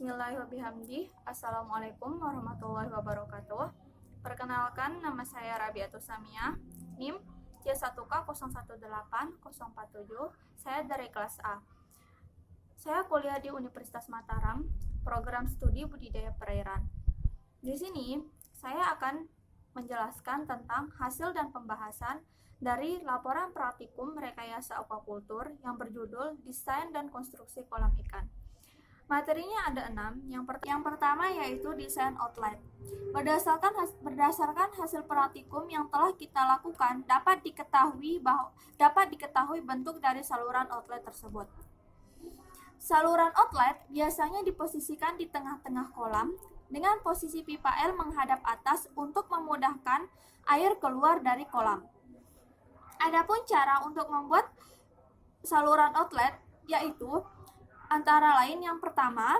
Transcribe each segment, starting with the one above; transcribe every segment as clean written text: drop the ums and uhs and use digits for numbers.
Bismillahirrahmanirrahim. Assalamualaikum warahmatullahi wabarakatuh. Perkenalkan, nama saya Rabiatus Samia, NIM C1K018047. Saya dari kelas A. Saya kuliah di Universitas Mataram, program studi budidaya perairan. Di sini, saya akan menjelaskan tentang hasil dan pembahasan dari laporan praktikum rekayasa aquaculture yang berjudul Desain dan Konstruksi Kolam Ikan. Materinya ada 6. Yang pertama yaitu desain outlet. Berdasarkan hasil praktikum yang telah kita lakukan, dapat diketahui bentuk dari saluran outlet tersebut. Saluran outlet biasanya diposisikan di tengah-tengah kolam dengan posisi pipa L menghadap atas untuk memudahkan air keluar dari kolam. Adapun cara untuk membuat saluran outlet yaitu antara lain yang pertama,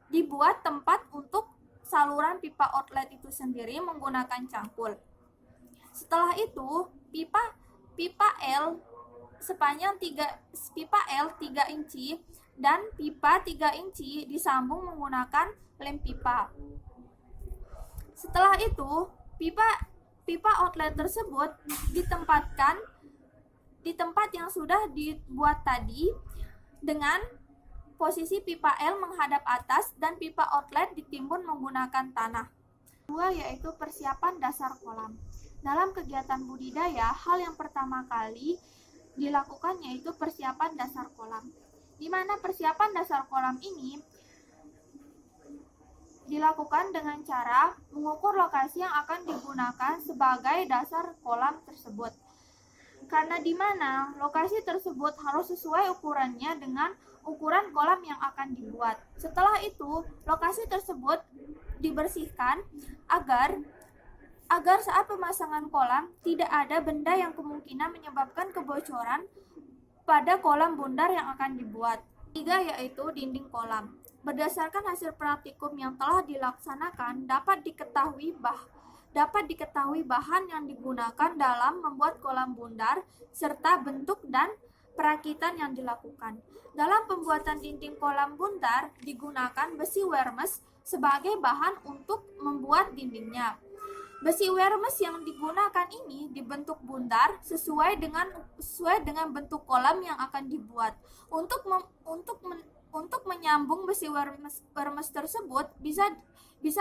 dibuat tempat untuk saluran pipa outlet itu sendiri menggunakan cangkul. Setelah itu, pipa L sepanjang 3 inci dan pipa 3 inci disambung menggunakan lem pipa. Setelah itu, pipa outlet tersebut ditempatkan di tempat yang sudah dibuat tadi dengan posisi pipa L menghadap atas dan pipa outlet ditimbun menggunakan tanah. Kedua yaitu persiapan dasar kolam. Dalam kegiatan budidaya, hal yang pertama kali dilakukan yaitu persiapan dasar kolam. Di mana persiapan dasar kolam ini dilakukan dengan cara mengukur lokasi yang akan digunakan sebagai dasar kolam tersebut. Karena di mana lokasi tersebut harus sesuai ukurannya dengan ukuran kolam yang akan dibuat. Setelah itu, lokasi tersebut dibersihkan agar saat pemasangan kolam tidak ada benda yang kemungkinan menyebabkan kebocoran pada kolam bundar yang akan dibuat. Tiga yaitu dinding kolam. Berdasarkan hasil praktikum yang telah dilaksanakan, dapat diketahui bahan yang digunakan dalam membuat kolam bundar serta bentuk dan perakitan yang dilakukan. Dalam pembuatan dinding kolam bundar digunakan besi wermes sebagai bahan untuk membuat dindingnya. Besi wermes yang digunakan ini dibentuk bundar sesuai dengan bentuk kolam yang akan dibuat. Untuk menyambung besi wermes tersebut bisa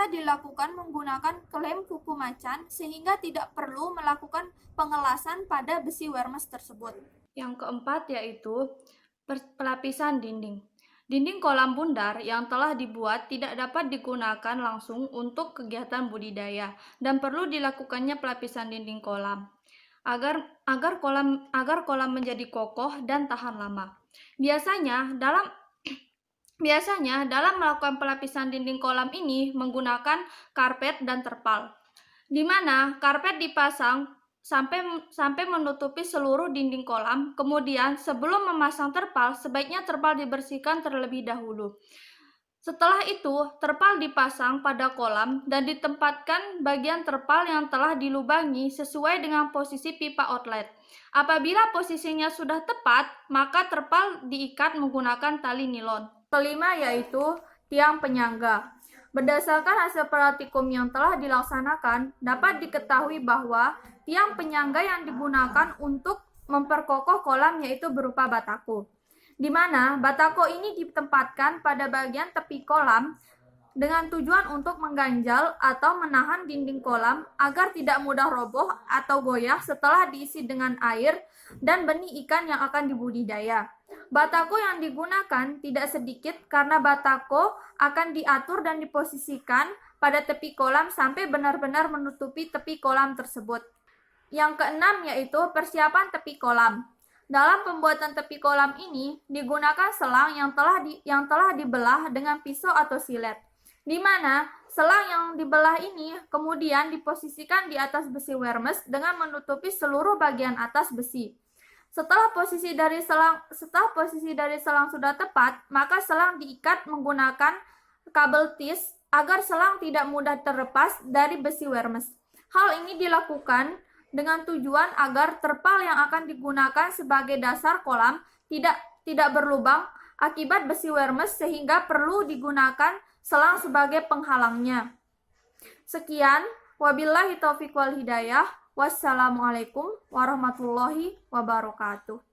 dilakukan menggunakan klem kuku macan sehingga tidak perlu melakukan pengelasan pada besi wermes tersebut. Yang keempat yaitu pelapisan dinding. Dinding kolam bundar yang telah dibuat tidak dapat digunakan langsung untuk kegiatan budidaya dan perlu dilakukannya pelapisan dinding kolam agar kolam menjadi kokoh dan tahan lama. Biasanya dalam melakukan pelapisan dinding kolam ini menggunakan karpet dan terpal, di mana karpet dipasang sampai menutupi seluruh dinding kolam. Kemudian sebelum memasang terpal, sebaiknya terpal dibersihkan terlebih dahulu. Setelah itu, terpal dipasang pada kolam dan ditempatkan bagian terpal yang telah dilubangi sesuai dengan posisi pipa outlet. Apabila posisinya sudah tepat, maka terpal diikat menggunakan tali nilon. Kelima yaitu tiang penyangga. Berdasarkan hasil praktikum yang telah dilaksanakan, dapat diketahui bahwa tiang penyangga yang digunakan untuk memperkokoh kolam yaitu berupa batako, di mana batako ini ditempatkan pada bagian tepi kolam dengan tujuan untuk mengganjal atau menahan dinding kolam agar tidak mudah roboh atau goyah setelah diisi dengan air dan benih ikan yang akan dibudidaya. Batako yang digunakan tidak sedikit karena batako akan diatur dan diposisikan pada tepi kolam sampai benar-benar menutupi tepi kolam tersebut. Yang keenam yaitu persiapan tepi kolam. Dalam pembuatan tepi kolam ini digunakan selang yang telah dibelah dengan pisau atau silet, di mana selang yang dibelah ini kemudian diposisikan di atas besi wermes dengan menutupi seluruh bagian atas besi. Setelah posisi dari selang sudah tepat, maka selang diikat menggunakan kabel tis agar selang tidak mudah terlepas dari besi wermes. Hal ini dilakukan dengan tujuan agar terpal yang akan digunakan sebagai dasar kolam tidak berlubang akibat besi Wermes sehingga perlu digunakan selang sebagai penghalangnya. Sekian, wabillahi taufiq wal hidayah. Wassalamualaikum warahmatullahi wabarakatuh.